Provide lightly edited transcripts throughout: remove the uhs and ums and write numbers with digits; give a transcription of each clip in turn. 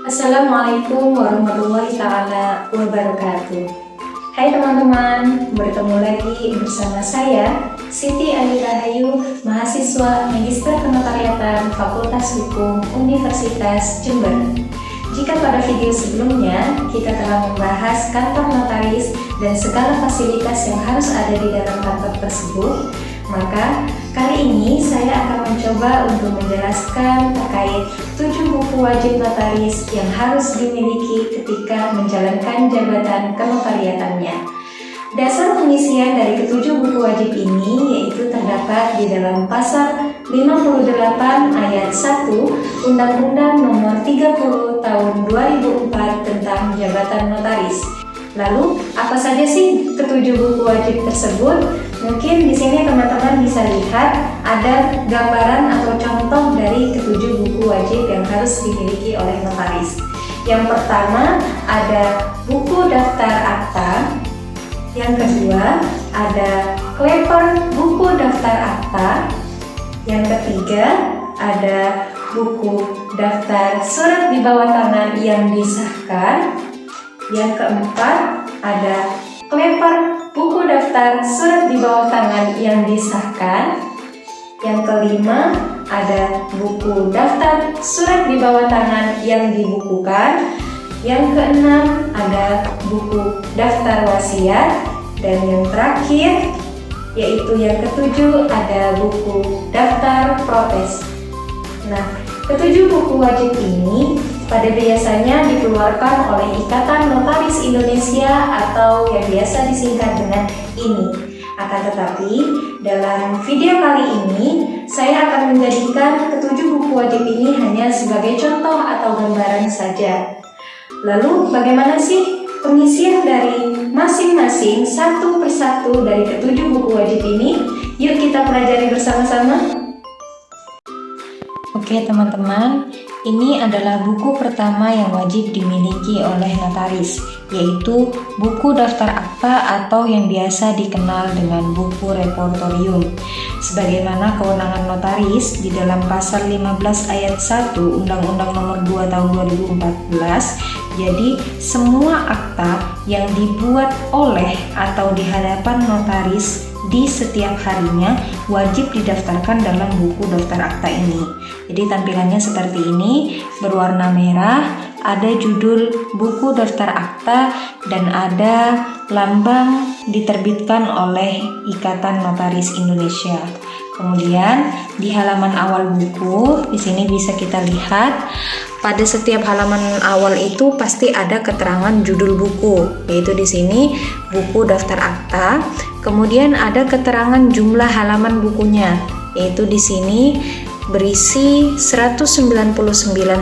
Assalamualaikum warahmatullahi taala wabarakatuh. Hai teman-teman, bertemu lagi bersama saya Siti Ali Rahayu, mahasiswa Magister Kenotariatan Fakultas Hukum Universitas Jember. Jika pada video sebelumnya kita telah membahas kantor notaris dan segala fasilitas yang harus ada di dalam kantor tersebut, maka kali ini saya akan mencoba untuk menjelaskan terkait 7 buku wajib notaris yang harus dimiliki ketika menjalankan jabatan kenotariatannya. Dasar pengisian dari ketujuh buku wajib ini yaitu terdapat di dalam pasal 58 ayat 1 Undang-Undang Nomor 30 Tahun 2004 tentang Jabatan Notaris. Lalu, apa saja sih ketujuh buku wajib tersebut? Mungkin di sini teman-teman bisa lihat ada gambaran atau contoh dari ketujuh buku wajib yang harus dimiliki oleh notaris. Yang pertama ada buku daftar akta. Yang kedua ada kleper buku daftar akta. Yang ketiga ada buku daftar surat di bawah tangan yang disahkan. Yang keempat ada kleper buku daftar surat di bawah tangan yang disahkan. Yang kelima ada buku daftar surat di bawah tangan yang dibukukan. Yang keenam ada buku daftar wasiat. Dan yang terakhir yaitu yang ketujuh ada buku daftar protes. Nah, ketujuh buku wajib ini pada biasanya dikeluarkan oleh Ikatan Notaris Indonesia atau yang biasa disingkat dengan INI. Akan tetapi, dalam video kali ini saya akan menjadikan ketujuh buku wajib ini hanya sebagai contoh atau gambaran saja. Lalu bagaimana sih pengisian dari masing-masing satu persatu dari ketujuh buku wajib ini? Yuk kita pelajari bersama-sama. Oke teman-teman, ini adalah buku pertama yang wajib dimiliki oleh notaris, yaitu buku daftar akta atau yang biasa dikenal dengan buku repertorium. Sebagaimana kewenangan notaris di dalam pasal 15 ayat 1 Undang-Undang Nomor 2 Tahun 2014, jadi semua akta yang dibuat oleh atau di hadapan notaris di setiap harinya wajib didaftarkan dalam buku daftar akta ini. Jadi tampilannya seperti ini, berwarna merah, ada judul buku daftar akta dan ada lambang diterbitkan oleh Ikatan Notaris Indonesia. Kemudian di halaman awal buku, di sini bisa kita lihat pada setiap halaman awal itu pasti ada keterangan judul buku, yaitu di sini buku daftar akta. Kemudian ada keterangan jumlah halaman bukunya, yaitu di sini berisi 199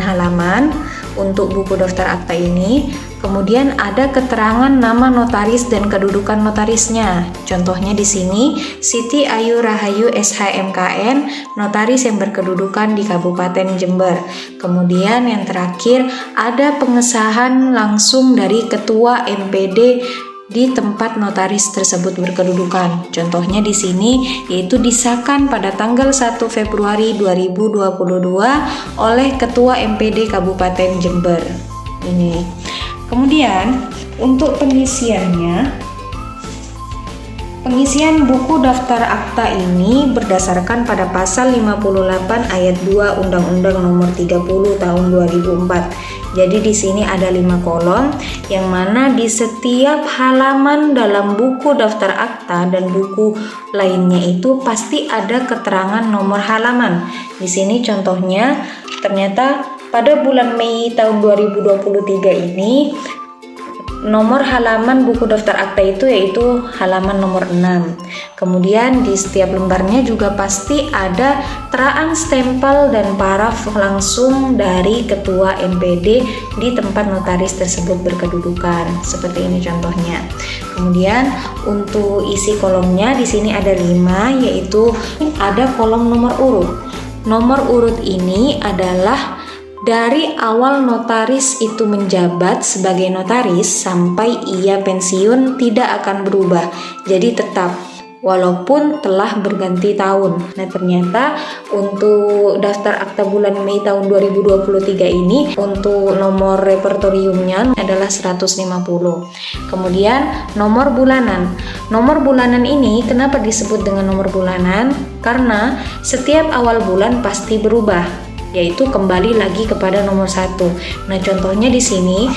halaman untuk buku daftar akta ini. Kemudian ada keterangan nama notaris dan kedudukan notarisnya. Contohnya di sini Siti Ayu Rahayu SHMKN, notaris yang berkedudukan di Kabupaten Jember. Kemudian yang terakhir ada pengesahan langsung dari ketua MPD di tempat notaris tersebut berkedudukan. Contohnya di sini yaitu disahkan pada tanggal 1 Februari 2022 oleh Ketua MPD Kabupaten Jember. Ini. Kemudian untuk pengisian buku daftar akta ini berdasarkan pada pasal 58 ayat 2 Undang-Undang Nomor 30 Tahun 2004. Jadi di sini ada 5 kolom yang mana di setiap halaman dalam buku daftar akta dan buku lainnya itu pasti ada keterangan nomor halaman. Di sini contohnya ternyata pada bulan Mei tahun 2023 ini nomor halaman buku daftar akta itu yaitu halaman nomor 6. Kemudian di setiap lembarnya juga pasti ada teraan stempel dan paraf langsung dari ketua MPD di tempat notaris tersebut berkedudukan. Seperti ini contohnya. Kemudian untuk isi kolomnya di sini ada 5, yaitu ada kolom nomor urut. Nomor urut ini adalah dari awal notaris itu menjabat sebagai notaris sampai ia pensiun tidak akan berubah. Jadi tetap walaupun telah berganti tahun. Nah, ternyata untuk daftar akta bulan Mei tahun 2023 ini untuk nomor repertoriumnya adalah 150. Kemudian nomor bulanan. Nomor bulanan ini kenapa disebut dengan nomor bulanan? Karena setiap awal bulan pasti berubah, yaitu kembali lagi kepada nomor 1. Nah, contohnya di sini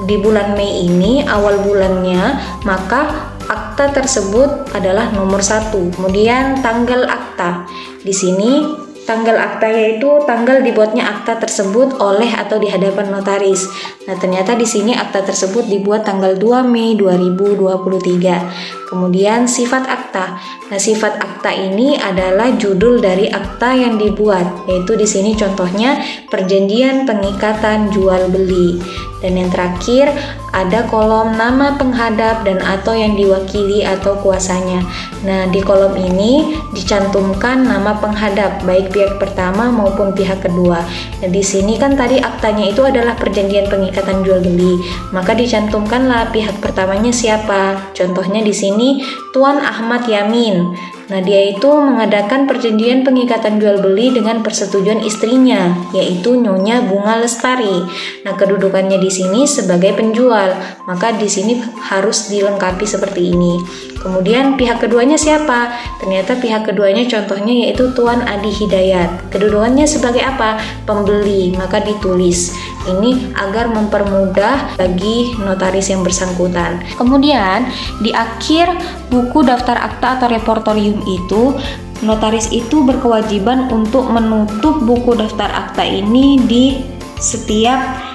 di bulan Mei ini awal bulannya, maka akta tersebut adalah nomor 1. Kemudian tanggal akta. Di sini tanggal akta yaitu tanggal dibuatnya akta tersebut oleh atau di hadapan notaris. Nah, ternyata di sini akta tersebut dibuat tanggal 2 Mei 2023. Kemudian sifat akta. Nah, sifat akta ini adalah judul dari akta yang dibuat, yaitu di sini contohnya perjanjian pengikatan jual beli. Dan yang terakhir ada kolom nama penghadap dan atau yang diwakili atau kuasanya. Nah, di kolom ini dicantumkan nama penghadap baik pihak pertama maupun pihak kedua. Nah, di sini kan tadi aktanya itu adalah perjanjian pengikatan jual beli, maka dicantumkanlah pihak pertamanya siapa. Contohnya di sini Tuan Ahmad Yamin. Nah, dia itu mengadakan perjanjian pengikatan jual beli dengan persetujuan istrinya, yaitu Nyonya Bunga Lestari. Nah, kedudukannya di sini sebagai penjual, maka di sini harus dilengkapi seperti ini. Kemudian pihak keduanya siapa? Ternyata pihak keduanya contohnya yaitu Tuan Adi Hidayat. Kedudukannya sebagai apa? Pembeli, maka ditulis. Ini agar mempermudah bagi notaris yang bersangkutan. Kemudian di akhir buku daftar akta atau repertorium itu, notaris itu berkewajiban untuk menutup buku daftar akta ini di setiap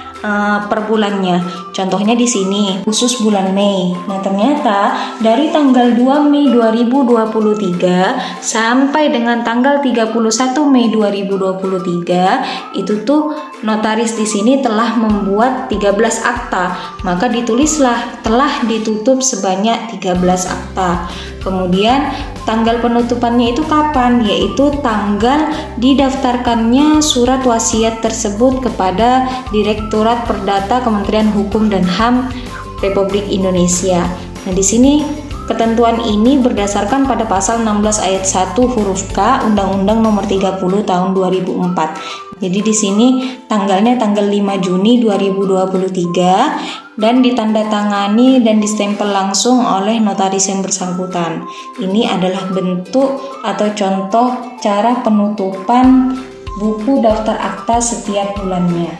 per bulannya. Contohnya di sini khusus bulan Mei. Nah, ternyata dari tanggal 2 Mei 2023 sampai dengan tanggal 31 Mei 2023 itu tuh notaris di sini telah membuat 13 akta. Maka ditulislah telah ditutup sebanyak 13 akta. Kemudian tanggal penutupannya itu kapan? Yaitu tanggal didaftarkannya surat wasiat tersebut kepada Direktorat Perdata Kementerian Hukum dan HAM Republik Indonesia. Nah, di sini ketentuan ini berdasarkan pada pasal 16 ayat 1 huruf K Undang-Undang Nomor 30 Tahun 2004. Jadi di sini tanggalnya tanggal 5 Juni 2023 dan ditandatangani dan distempel langsung oleh notaris yang bersangkutan. Ini adalah bentuk atau contoh cara penutupan buku daftar akta setiap bulannya.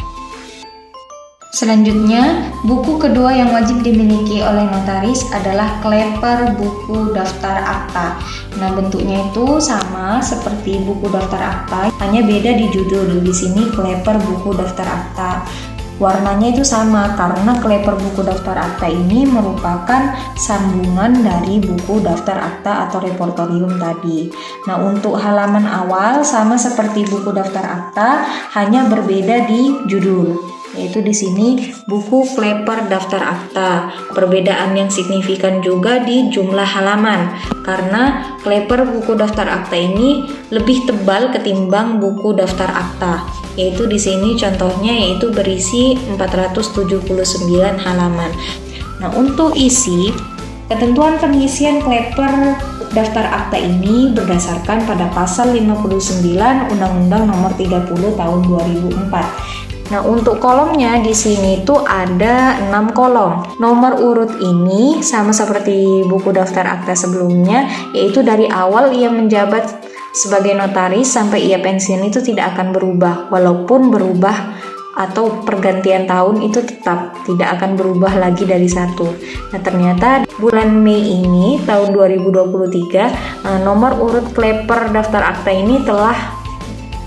Selanjutnya, buku kedua yang wajib dimiliki oleh notaris adalah kleper buku daftar akta. Nah, bentuknya itu sama seperti buku daftar akta, hanya beda di judul. Di sini kleper buku daftar akta. Warnanya itu sama karena kleper buku daftar akta ini merupakan sambungan dari buku daftar akta atau repertorium tadi. Nah, untuk halaman awal sama seperti buku daftar akta, hanya berbeda di judul. Yaitu di sini buku kleper daftar akta. Perbedaan yang signifikan juga di jumlah halaman karena kleper buku daftar akta ini lebih tebal ketimbang buku daftar akta. Yaitu di sini contohnya yaitu berisi 479 halaman. Nah, untuk isi ketentuan pengisian kleper daftar akta ini berdasarkan pada pasal 59 Undang-Undang Nomor 30 Tahun 2004. Nah, untuk kolomnya di sini tuh ada 6 kolom. Nomor urut ini sama seperti buku daftar akta sebelumnya, yaitu dari awal ia menjabat sebagai notaris sampai ia pensiun itu tidak akan berubah, walaupun berubah atau pergantian tahun itu tetap tidak akan berubah lagi dari 1. Nah, ternyata bulan Mei ini tahun 2023 nomor urut kleper daftar akta ini telah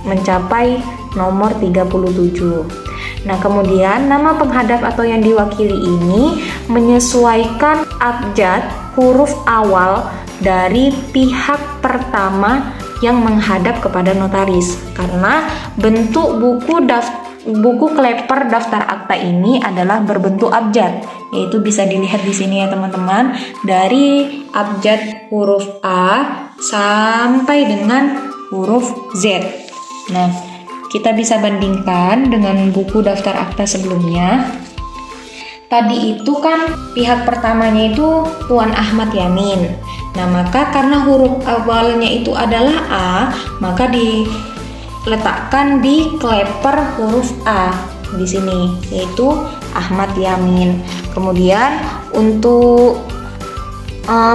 mencapai nomor 37. Nah, kemudian nama penghadap atau yang diwakili ini menyesuaikan abjad huruf awal dari pihak pertama yang menghadap kepada notaris. Karena bentuk buku kleper daftar akta ini adalah berbentuk abjad, yaitu bisa dilihat di sini ya teman-teman, dari abjad huruf A sampai dengan huruf Z. Nah, kita bisa bandingkan dengan buku daftar akta sebelumnya. Tadi itu kan pihak pertamanya itu Tuan Ahmad Yamin. Nah, maka karena huruf awalnya itu adalah A, maka diletakkan di kleper huruf A di sini, yaitu Ahmad Yamin. Kemudian untuk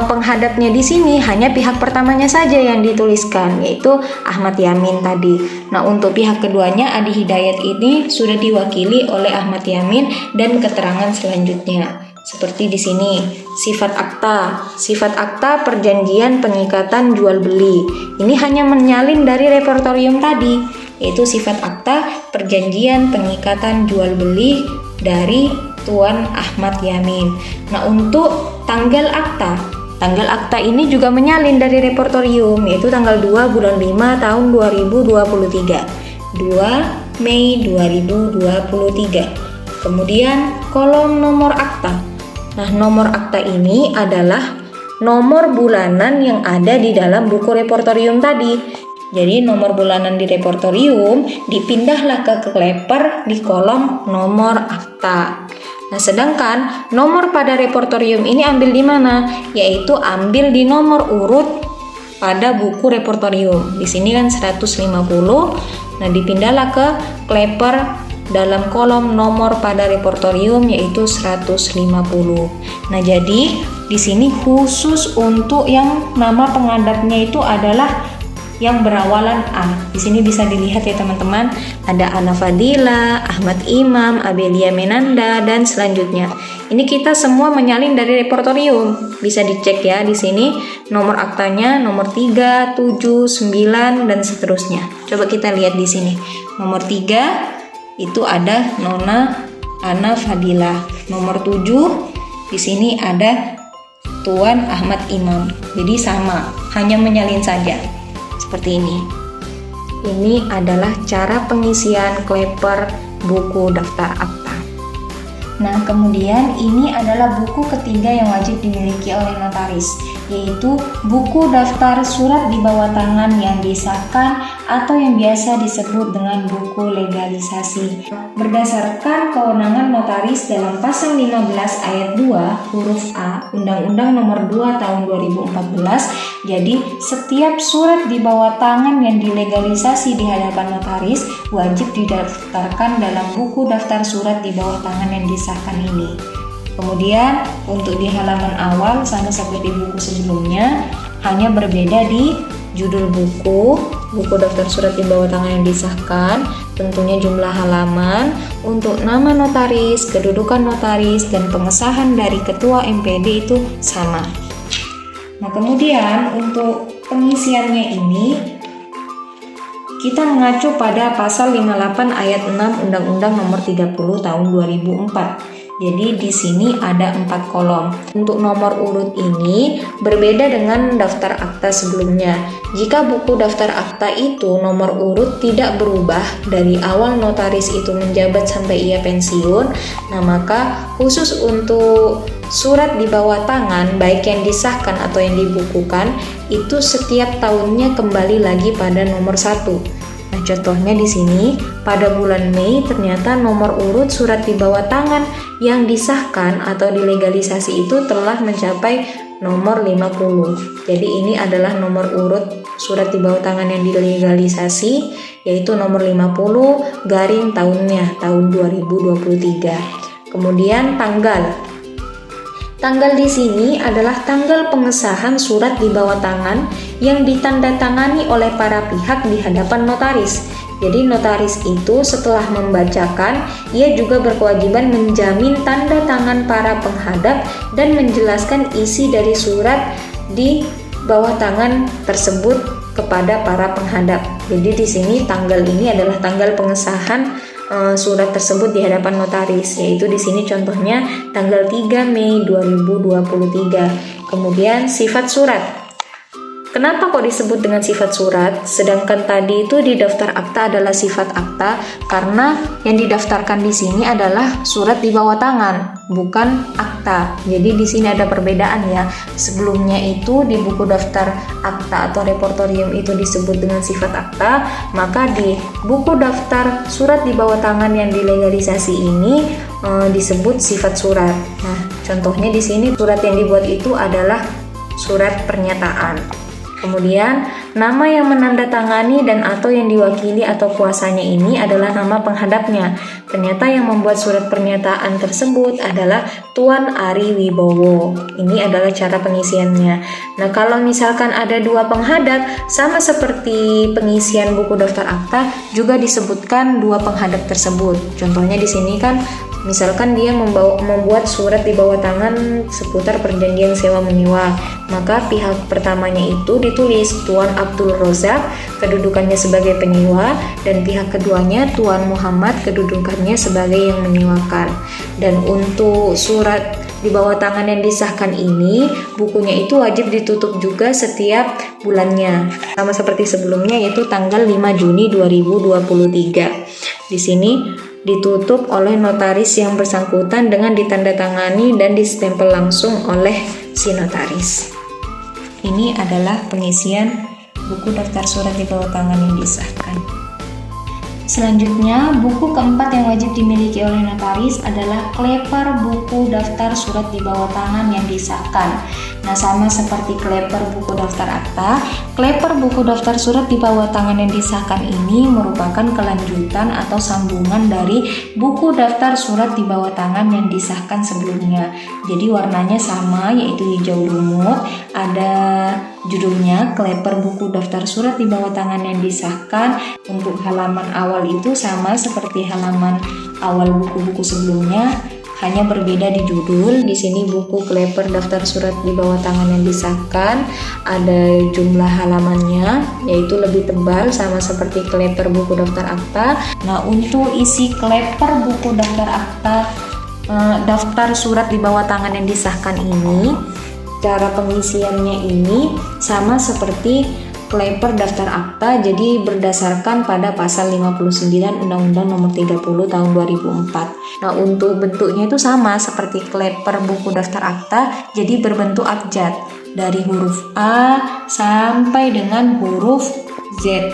penghadapnya di sini hanya pihak pertamanya saja yang dituliskan, yaitu Ahmad Yamin tadi. Nah, untuk pihak keduanya Adi Hidayat ini sudah diwakili oleh Ahmad Yamin dan keterangan selanjutnya. Seperti di sini, sifat akta. Sifat akta perjanjian pengikatan jual beli. Ini hanya menyalin dari repertorium tadi, yaitu sifat akta perjanjian pengikatan jual beli dari Tuan Ahmad Yamin. Nah, untuk tanggal akta ini juga menyalin dari repertorium, yaitu tanggal 2 bulan 5 tahun 2023. 2 Mei 2023. Kemudian kolom nomor akta. Nah, nomor akta ini adalah nomor bulanan yang ada di dalam buku repertorium tadi. Jadi nomor bulanan di repertorium dipindahlah ke kleper di kolom nomor akta. Nah, sedangkan nomor pada repertorium ini ambil di mana? Yaitu ambil di nomor urut pada buku repertorium. Di sini kan 150. Nah, dipindahlah ke kleper dalam kolom nomor pada repertorium, yaitu 150. Nah, jadi di sini khusus untuk yang nama penghadapnya itu adalah yang berawalan A. Di sini bisa dilihat ya teman-teman, ada Ana Fadila, Ahmad Imam, Abelia Menanda, dan selanjutnya. Ini kita semua menyalin dari repertorium. Bisa dicek ya di sini nomor aktanya nomor 3, 7, 9 dan seterusnya. Coba kita lihat di sini. Nomor 3 itu ada Nona Ana Fadila. Nomor 7 di sini ada Tuan Ahmad Imam. Jadi sama, hanya menyalin saja. Seperti ini. Ini adalah cara pengisian kleper buku daftar akta. Nah, kemudian ini adalah buku ketiga yang wajib dimiliki oleh notaris, yaitu buku daftar surat di bawah tangan yang disahkan atau yang biasa disebut dengan buku legalisasi. Berdasarkan kewenangan notaris dalam pasal 15 ayat 2 huruf A Undang-Undang Nomor 2 Tahun 2014, jadi setiap surat di bawah tangan yang dilegalisasi di hadapan notaris wajib didaftarkan dalam buku daftar surat di bawah tangan yang disahkan ini. Kemudian untuk di halaman awal sama seperti buku sebelumnya, hanya berbeda di judul buku daftar surat di bawah tangan yang disahkan, tentunya jumlah halaman, untuk nama notaris, kedudukan notaris, dan pengesahan dari ketua MPD itu sama. Nah, kemudian untuk pengisiannya ini kita mengacu pada pasal 58 ayat 6 Undang-Undang Nomor 30 Tahun 2004. Jadi di sini ada 4 kolom. Untuk nomor urut ini berbeda dengan daftar akta sebelumnya. Jika buku daftar akta itu nomor urut tidak berubah dari awal notaris itu menjabat sampai ia pensiun, nah maka khusus untuk surat di bawah tangan baik yang disahkan atau yang dibukukan itu setiap tahunnya kembali lagi pada nomor 1. Nah, contohnya di sini pada bulan Mei ternyata nomor urut surat di bawah tangan yang disahkan atau dilegalisasi itu telah mencapai nomor 50. Jadi ini adalah nomor urut surat di bawah tangan yang dilegalisasi, yaitu nomor 50 garing tahunnya tahun 2023. Kemudian Tanggal di sini adalah tanggal pengesahan surat di bawah tangan yang ditandatangani oleh para pihak di hadapan notaris. Jadi notaris itu setelah membacakan, ia juga berkewajiban menjamin tanda tangan para penghadap dan menjelaskan isi dari surat di bawah tangan tersebut kepada para penghadap. Jadi di sini tanggal ini adalah tanggal pengesahan surat tersebut di hadapan notaris, yaitu di sini contohnya tanggal 3 Mei 2023. Kemudian sifat surat. Kenapa kok disebut dengan sifat surat? Sedangkan tadi itu di daftar akta adalah sifat akta, karena yang didaftarkan di sini adalah surat di bawah tangan, bukan akta. Jadi di sini ada perbedaan ya. Sebelumnya itu di buku daftar akta atau repertorium itu disebut dengan sifat akta, maka di buku daftar surat di bawah tangan yang dilegalisasi ini disebut sifat surat. Nah, contohnya di sini surat yang dibuat itu adalah surat pernyataan. Kemudian, nama yang menandatangani dan atau yang diwakili atau kuasanya ini adalah nama penghadapnya. Ternyata yang membuat surat pernyataan tersebut adalah Tuan Ari Wibowo. Ini adalah cara pengisiannya. Nah, kalau misalkan ada dua penghadap, sama seperti pengisian buku daftar akta, juga disebutkan dua penghadap tersebut. Contohnya di sini kan, misalkan dia membuat surat di bawah tangan seputar perjanjian sewa menyewa, maka pihak pertamanya itu ditulis Tuan Abdul Rozak, kedudukannya sebagai penyewa, dan pihak keduanya Tuan Muhammad, kedudukannya sebagai yang menyewakan. Dan untuk surat di bawah tangan yang disahkan ini, bukunya itu wajib ditutup juga setiap bulannya, sama seperti sebelumnya, yaitu tanggal 5 Juni 2023. Di sini ditutup oleh notaris yang bersangkutan dengan ditandatangani dan distempel langsung oleh si notaris. Ini adalah pengisian buku daftar surat di bawah tangan yang disahkan. Selanjutnya, buku keempat yang wajib dimiliki oleh notaris adalah kleper buku daftar surat di bawah tangan yang disahkan. Nah, sama seperti kleper buku daftar akta, kleper buku daftar surat di bawah tangan yang disahkan ini merupakan kelanjutan atau sambungan dari buku daftar surat di bawah tangan yang disahkan sebelumnya. Jadi warnanya sama, yaitu hijau lumut. Ada judulnya kleper buku daftar surat di bawah tangan yang disahkan. Untuk halaman awal itu sama seperti halaman awal buku-buku sebelumnya, hanya berbeda di judul. Di sini buku kleper daftar surat di bawah tangan yang disahkan, ada jumlah halamannya, yaitu lebih tebal sama seperti kleper buku daftar akta. Nah, untuk isi kleper buku daftar akta, daftar surat di bawah tangan yang disahkan ini, cara pengisiannya ini sama seperti kleper daftar akta, jadi berdasarkan pada pasal 59 Undang-Undang Nomor 30 Tahun 2004. Nah, untuk bentuknya itu sama seperti kleper buku daftar akta, jadi berbentuk abjad dari huruf A sampai dengan huruf Z.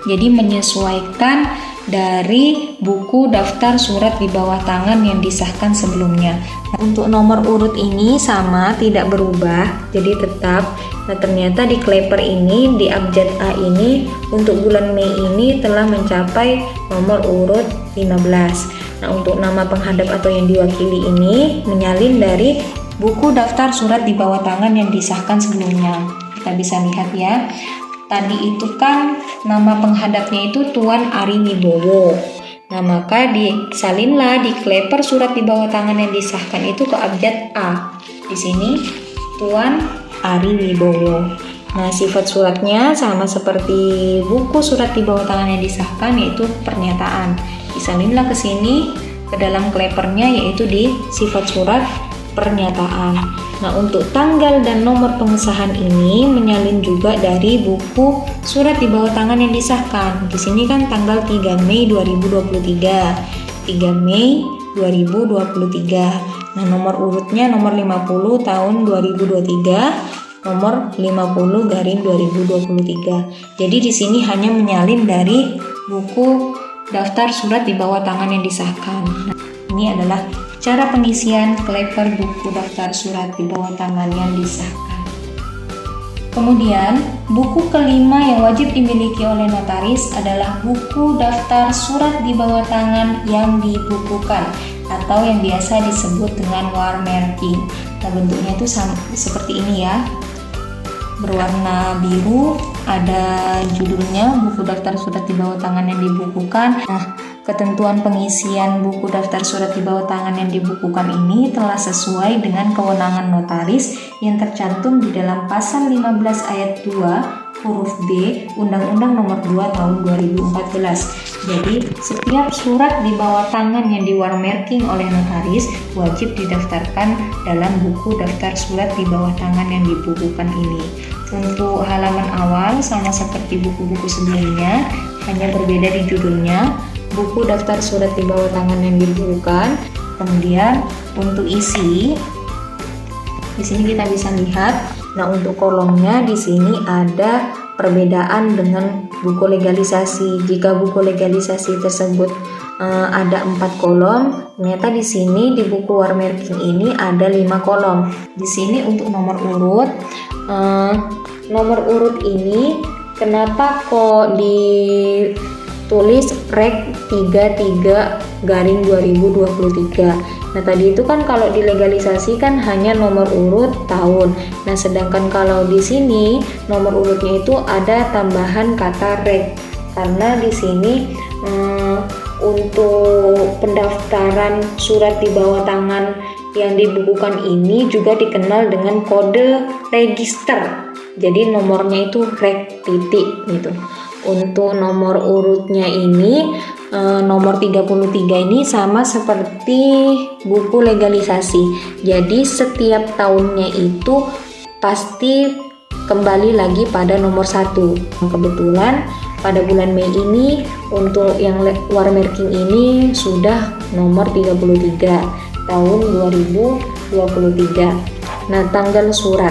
Jadi menyesuaikan dari buku daftar surat di bawah tangan yang disahkan sebelumnya. Nah, untuk nomor urut ini sama, tidak berubah, jadi tetap. Nah, ternyata di kleper ini, di abjad A ini, untuk bulan Mei ini telah mencapai nomor urut 15. Nah, untuk nama penghadap atau yang diwakili ini menyalin dari buku daftar surat di bawah tangan yang disahkan sebelumnya. Kita bisa lihat ya. Tadi itu kan nama penghadapnya itu Tuan Ari Wibowo. Nah, maka disalinlah di kleper surat di bawah tangan yang disahkan itu ke abjad A. Di sini Tuan Ari Wibowo. Nah, sifat suratnya sama seperti buku surat di bawah tangan yang disahkan, yaitu pernyataan. Disalinlah ke sini ke dalam klepernya, yaitu di sifat surat pernyataan. Nah, untuk tanggal dan nomor pengesahan ini menyalin juga dari buku surat di bawah tangan yang disahkan. Di sini kan tanggal 3 Mei 2023. 3 Mei 2023. Nah, nomor urutnya nomor 50 tahun 2023, nomor 50/2023. Jadi di sini hanya menyalin dari buku daftar surat di bawah tangan yang disahkan. Nah, ini adalah cara pengisian kleper buku daftar surat di bawah tangan yang disahkan. Kemudian, buku kelima yang wajib dimiliki oleh notaris adalah buku daftar surat di bawah tangan yang dibukukan atau yang biasa disebut dengan watermarking. Nah, bentuknya itu seperti ini ya. Berwarna biru, ada judulnya buku daftar surat di bawah tangan yang dibukukan. Nah, ketentuan pengisian buku daftar surat di bawah tangan yang dibukukan ini telah sesuai dengan kewenangan notaris yang tercantum di dalam pasal 15 ayat 2 huruf B Undang-Undang Nomor 2 Tahun 2014. Jadi, setiap surat di bawah tangan yang diwarmarking oleh notaris wajib didaftarkan dalam buku daftar surat di bawah tangan yang dibukukan ini. Untuk halaman awal sama seperti buku-buku sebelumnya, hanya berbeda di judulnya, buku daftar surat di bawah tangan yang dibukukan. Kemudian untuk isi, di sini kita bisa lihat. Nah, untuk kolomnya di sini ada perbedaan dengan buku legalisasi. Jika buku legalisasi tersebut ada 4 kolom, Ternyata di sini di buku Warmerking ini ada 5 kolom. Di sini untuk nomor urut ini kenapa kok ditulis Rek 33/2023. Nah tadi itu kan kalau dilegalisasi kan hanya nomor urut tahun. Nah sedangkan kalau di sini nomor urutnya itu ada tambahan kata Rek, karena di sini untuk pendaftaran surat di bawah tangan yang dibukukan ini juga dikenal dengan kode register. Jadi nomornya itu Rek titik gitu. Untuk nomor urutnya ini nomor 33 ini sama seperti buku legalisasi. Jadi setiap tahunnya itu pasti kembali lagi pada nomor 1. Kebetulan pada bulan Mei ini untuk yang Warmerking ini sudah nomor 33 tahun 2023. Nah, tanggal surat.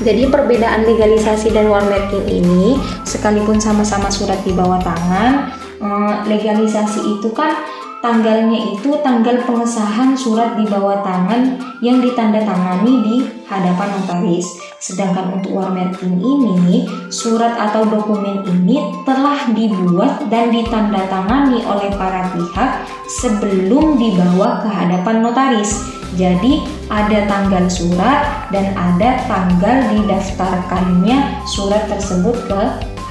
Jadi perbedaan legalisasi dan Warmerking ini sekalipun sama-sama surat di bawah tangan, legalisasi itu kan tanggalnya itu tanggal pengesahan surat di bawah tangan yang ditandatangani di hadapan notaris. Sedangkan untuk Warmerking ini, surat atau dokumen ini telah dibuat dan ditandatangani oleh para pihak sebelum dibawa ke hadapan notaris. Jadi ada tanggal surat dan ada tanggal didaftarkannya surat tersebut ke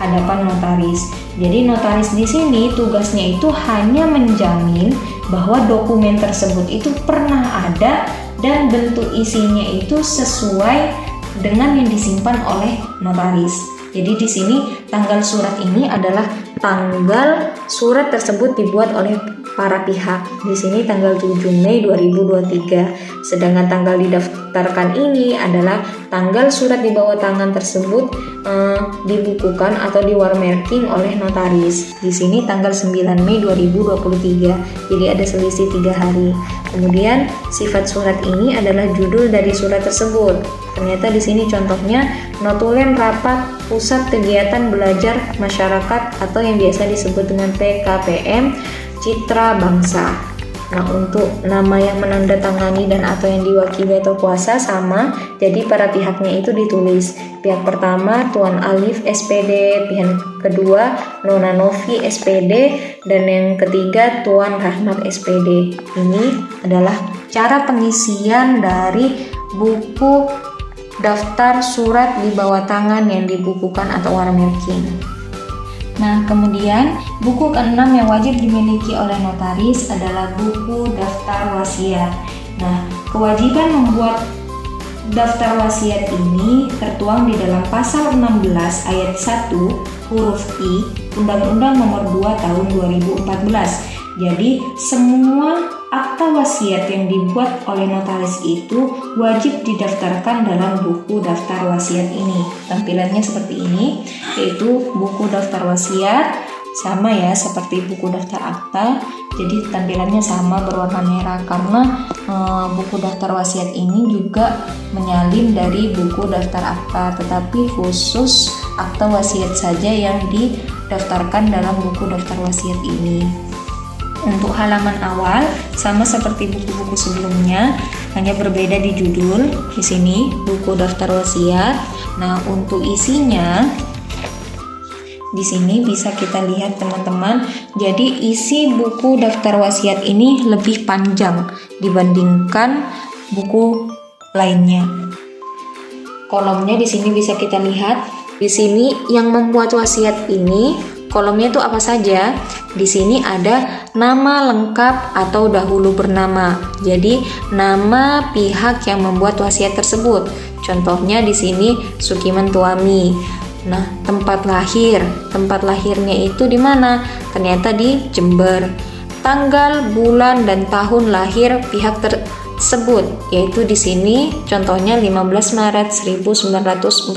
hadapan notaris. Jadi notaris di sini tugasnya itu hanya menjamin bahwa dokumen tersebut itu pernah ada dan bentuk isinya itu sesuai dengan yang disimpan oleh notaris. Jadi di sini tanggal surat ini adalah tanggal surat tersebut dibuat oleh para pihak. Di sini tanggal 7 Mei 2023. Sedangkan tanggal didaftarkan ini adalah tanggal surat di bawah tangan tersebut dibukukan atau diwarmerking oleh notaris. Di sini tanggal 9 Mei 2023. Jadi ada selisih 3 hari. Kemudian sifat surat ini adalah judul dari surat tersebut. Ternyata di sini contohnya notulen rapat pusat kegiatan belajar masyarakat atau yang biasa disebut dengan PKPM Citra Bangsa. Nah, untuk nama yang menandatangani dan atau yang diwakili atau kuasa sama, jadi para pihaknya itu ditulis. Pihak pertama Tuan Alif SPD, pihak kedua Nona Novi SPD, dan yang ketiga Tuan Rahmat SPD. Ini adalah cara pengisian dari buku daftar surat di bawah tangan yang dibukukan atau Warmerking. Nah, kemudian buku ke-6 yang wajib dimiliki oleh notaris adalah buku daftar wasiat. Nah, kewajiban membuat daftar wasiat ini tertuang di dalam pasal 16 ayat 1 huruf I Undang-Undang Nomor 2 Tahun 2014. Jadi, semua akta wasiat yang dibuat oleh notaris itu wajib didaftarkan dalam buku daftar wasiat ini. Tampilannya seperti ini, yaitu buku daftar wasiat sama ya seperti buku daftar akta. Jadi tampilannya sama berwarna merah karena buku daftar wasiat ini juga menyalin dari buku daftar akta, tetapi khusus akta wasiat saja yang didaftarkan dalam buku daftar wasiat ini. Untuk halaman awal sama seperti buku-buku sebelumnya, hanya berbeda di judul. Di sini buku daftar wasiat. Nah, untuk isinya di sini bisa kita lihat teman-teman. Jadi isi buku daftar wasiat ini lebih panjang dibandingkan buku lainnya. Kolomnya di sini bisa kita lihat. Di sini yang membuat wasiat ini kolomnya itu apa saja? Di sini ada nama lengkap atau dahulu bernama. Jadi nama pihak yang membuat wasiat tersebut. Contohnya di sini Sukiman Tuami. Nah, tempat lahir. Tempat lahirnya itu di mana? Ternyata di Jember. Tanggal, bulan dan tahun lahir pihak tersebut, yaitu di sini contohnya 15 Maret 1945.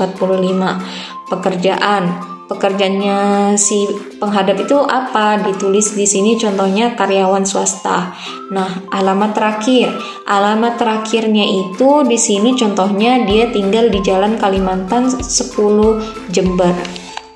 Pekerjaannya si penghadap itu apa? Ditulis di sini contohnya karyawan swasta. Nah, alamat terakhirnya itu di sini contohnya dia tinggal di Jalan Kalimantan 10 Jember.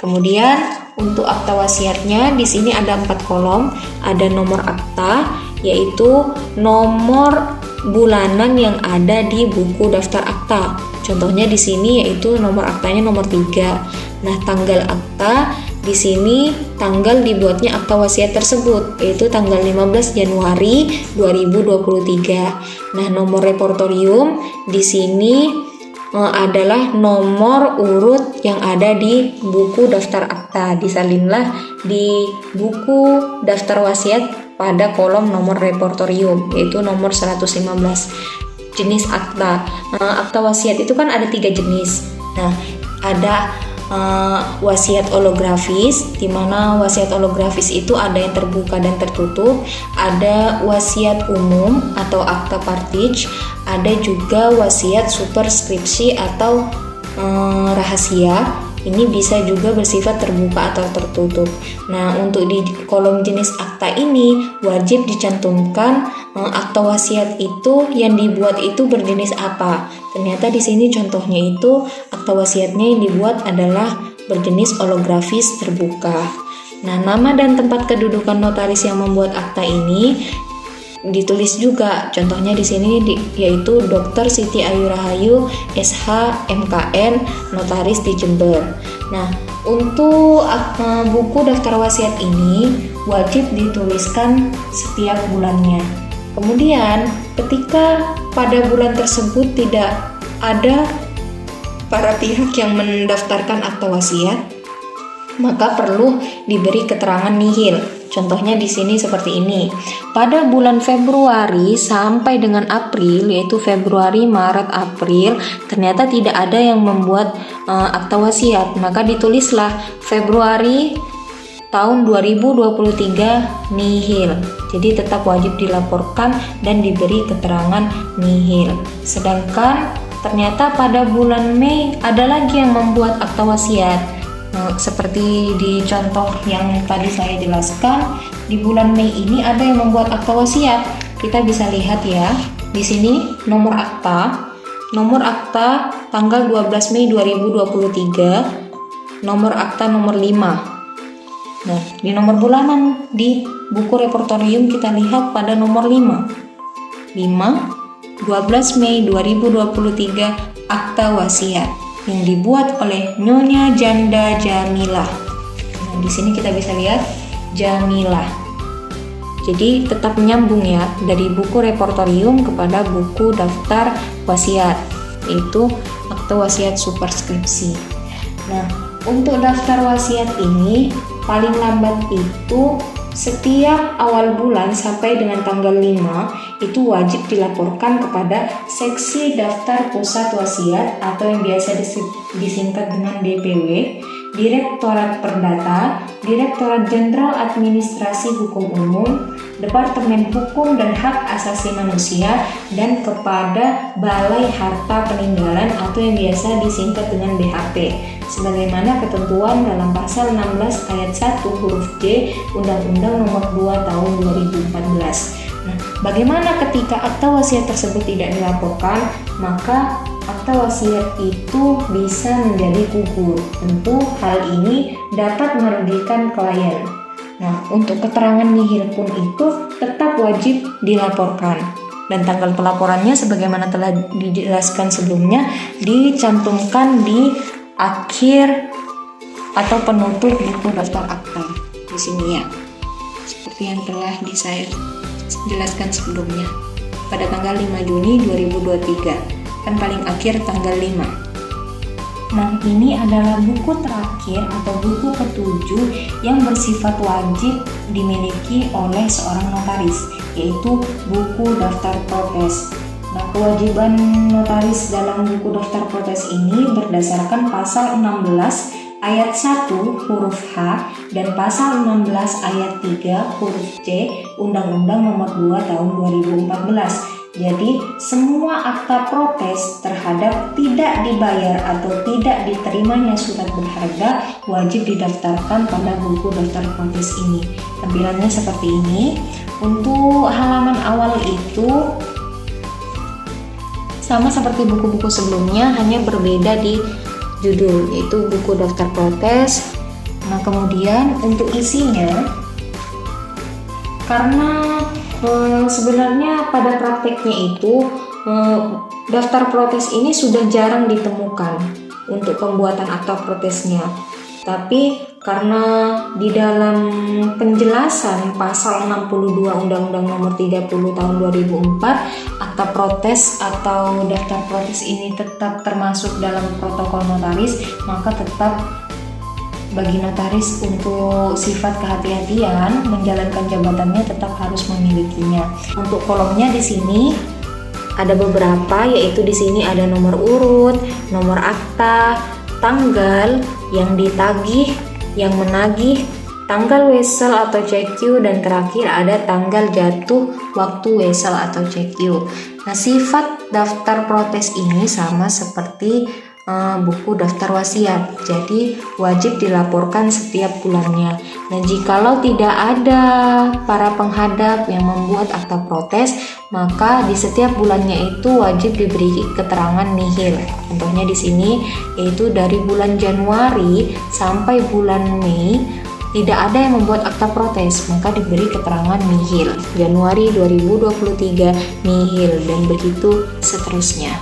Kemudian untuk akta wasiatnya di sini ada 4 kolom, ada nomor akta, yaitu nomor bulanan yang ada di buku daftar akta. Contohnya di sini yaitu nomor aktanya nomor 3. Nah, tanggal akta di sini tanggal dibuatnya akta wasiat tersebut yaitu tanggal 15 Januari 2023. Nah, nomor repertorium di sini adalah nomor urut yang ada di buku daftar akta. Disalinlah di buku daftar wasiat pada kolom nomor repertorium yaitu nomor 115. Jenis akta. Akta wasiat itu kan ada 3 jenis. Nah, ada wasiat holografis, di mana wasiat holografis itu ada yang terbuka dan tertutup, ada wasiat umum atau akta partage, ada juga wasiat superskripsi atau rahasia. Ini bisa juga bersifat terbuka atau tertutup. Nah, untuk di kolom jenis akta ini wajib dicantumkan akta wasiat itu yang dibuat itu berjenis apa. Ternyata di sini contohnya itu akta wasiatnya yang dibuat adalah berjenis holografis terbuka. Nah, nama dan tempat kedudukan notaris yang membuat akta ini ditulis juga. Contohnya di sini yaitu Dr. Siti Ayu Rahayu SH MKN Notaris di Jember. Nah, untuk buku daftar wasiat ini wajib dituliskan setiap bulannya. Kemudian, ketika pada bulan tersebut tidak ada para pihak yang mendaftarkan akta wasiat, maka perlu diberi keterangan nihil. Contohnya di sini seperti ini. Pada bulan Februari sampai dengan April, yaitu Februari, Maret, April, ternyata tidak ada yang membuat akta wasiat. Maka ditulislah Februari tahun 2023 nihil. Jadi tetap wajib dilaporkan dan diberi keterangan nihil. Sedangkan ternyata pada bulan Mei ada lagi yang membuat akta wasiat. Seperti di contoh yang tadi saya jelaskan, di bulan Mei ini ada yang membuat akta wasiat. Kita bisa lihat ya, di sini nomor akta tanggal 12 Mei 2023, nomor akta nomor 5. Nah, di nomor bulanan di buku repertorium kita lihat pada nomor 5. 12 Mei 2023 akta wasiat yang dibuat oleh Nyonya Janda Jamilah. Nah, di sini kita bisa lihat Jamilah. Jadi tetap menyambung ya dari buku repertorium kepada buku daftar wasiat, yaitu akta wasiat superskripsi. Nah, untuk daftar wasiat ini paling lambat itu setiap awal bulan sampai dengan tanggal 5 itu wajib dilaporkan kepada Seksi Daftar Pusat Wasiat atau yang biasa disingkat dengan DPW, Direktorat Perdata, Direktorat Jenderal Administrasi Hukum Umum, Departemen Hukum dan Hak Asasi Manusia, dan kepada Balai Harta Peninggalan atau yang biasa disingkat dengan BHP, sebagaimana ketentuan dalam pasal 16 ayat 1 huruf D Undang-Undang Nomor 2 Tahun 2014. Nah, bagaimana ketika akta wasiat tersebut tidak dilaporkan? Maka akta wasiat itu bisa menjadi gugur. Tentu hal ini dapat merugikan klien. Nah, untuk keterangan nihil pun itu tetap wajib dilaporkan. Dan tanggal pelaporannya sebagaimana telah dijelaskan sebelumnya dicantumkan di akhir atau penutup buku daftar akta di sini ya. Seperti yang telah saya jelaskan sebelumnya. Pada tanggal 5 Juni 2023 kan paling akhir tanggal 5. Nah, ini adalah buku terakhir atau buku ketujuh yang bersifat wajib dimiliki oleh seorang notaris, yaitu buku daftar protes. Nah, kewajiban notaris dalam buku daftar protes ini berdasarkan pasal 16 ayat 1 huruf H dan pasal 16 ayat 3 huruf C Undang-Undang Nomor 2 Tahun 2014. Jadi, semua akta protes terhadap tidak dibayar atau tidak diterimanya surat berharga wajib didaftarkan pada buku daftar protes ini. Tampilannya seperti ini. Untuk halaman awal itu sama seperti buku-buku sebelumnya, hanya berbeda di judul, yaitu buku daftar protes. Nah, kemudian untuk isinya, karena Sebenarnya pada prakteknya itu daftar protes ini sudah jarang ditemukan untuk pembuatan akta protesnya. Tapi karena di dalam penjelasan pasal 62 Undang-Undang Nomor 30 Tahun 2004, akta protes atau daftar protes ini tetap termasuk dalam protokol notaris, maka tetap bagi notaris untuk sifat kehati-hatian menjalankan jabatannya tetap harus memilikinya. Untuk kolomnya di sini ada beberapa, yaitu di sini ada nomor urut, nomor akta, tanggal yang ditagih, yang menagih, tanggal wesel atau CQ, dan terakhir ada tanggal jatuh waktu wesel atau CQ. Nah, sifat daftar protes ini sama seperti buku daftar wasiat, jadi wajib dilaporkan setiap bulannya. Nah, jikalau tidak ada para penghadap yang membuat akta protes, maka di setiap bulannya itu wajib diberi keterangan nihil. Contohnya di sini yaitu dari bulan Januari sampai bulan Mei tidak ada yang membuat akta protes, maka diberi keterangan nihil. Januari 2023 nihil, dan begitu seterusnya.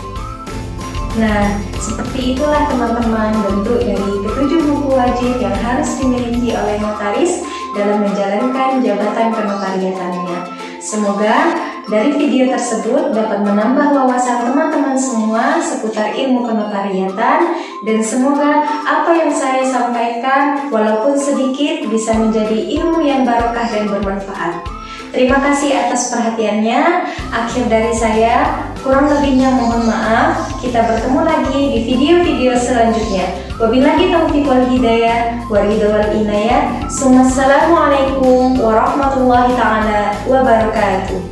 Nah, seperti itulah teman-teman bentuk dari ketujuh buku wajib yang harus dimiliki oleh notaris dalam menjalankan jabatan kenotariatannya. Semoga dari video tersebut dapat menambah wawasan teman-teman semua seputar ilmu kenotariatan, dan semoga apa yang saya sampaikan walaupun sedikit bisa menjadi ilmu yang barokah dan bermanfaat. Terima kasih atas perhatiannya. Akhir dari saya, kurang lebihnya mohon maaf. Kita bertemu lagi di video-video selanjutnya. Wabillahi taufiq wal hidayah, waridho wal inayah. Assalamualaikum warahmatullahi taala wabarakatuh.